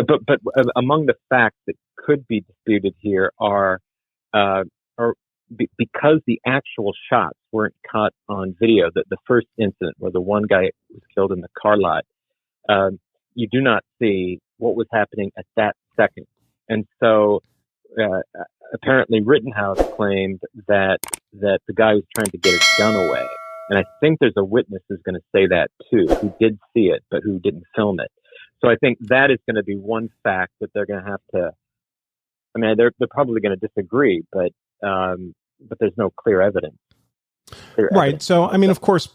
But among the facts that could be disputed here are because the actual shots weren't caught on video. That the first incident where the one guy was killed in the car lot, you do not see what was happening at that second. And so apparently Rittenhouse claimed that the guy was trying to get his gun away. And I think there's a witness who's going to say that too, who did see it, but who didn't film it. So I think that is going to be one fact that they're going to have to, I mean, they're probably going to disagree, but there's no clear evidence. Right. So, I mean, of course,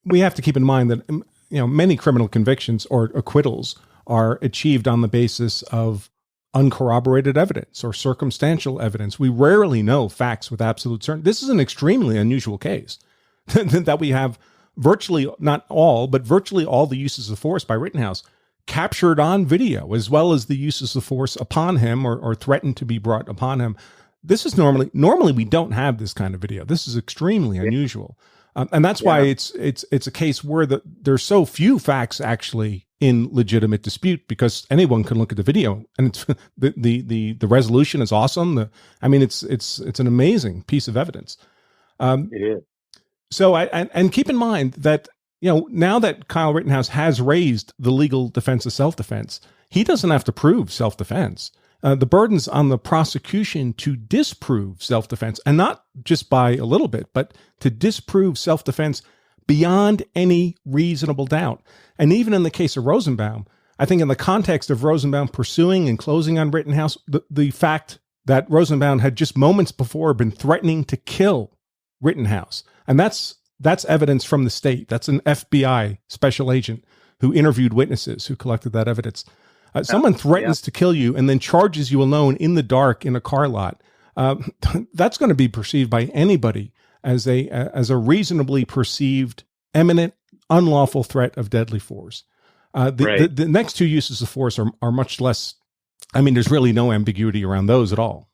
we have to keep in mind that, many criminal convictions or acquittals are achieved on the basis of uncorroborated evidence or circumstantial evidence. We rarely know facts with absolute certainty. This is an extremely unusual case that we have virtually, not all, but virtually all the uses of force by Rittenhouse captured on video, as well as the uses of force upon him or threatened to be brought upon him. This is normally we don't have this kind of video. This is extremely unusual. And that's why it's a case where there's so few facts actually in legitimate dispute, because anyone can look at the video and it's the resolution is awesome. It's an amazing piece of evidence. It is. So and keep in mind that, now that Kyle Rittenhouse has raised the legal defense of self-defense, he doesn't have to prove self-defense. The burden's on the prosecution to disprove self-defense, and not just by a little bit, but to disprove self-defense beyond any reasonable doubt. And even in the case of Rosenbaum, I think in the context of Rosenbaum pursuing and closing on Rittenhouse, the fact that Rosenbaum had just moments before been threatening to kill Rittenhouse, and that's evidence from the state. That's an FBI special agent who interviewed witnesses who collected that evidence. Someone threatens to kill you and then charges you alone in the dark in a car lot. That's going to be perceived by anybody as a reasonably perceived, imminent, unlawful threat of deadly force. The next two uses of force are much less. I mean, there's really no ambiguity around those at all.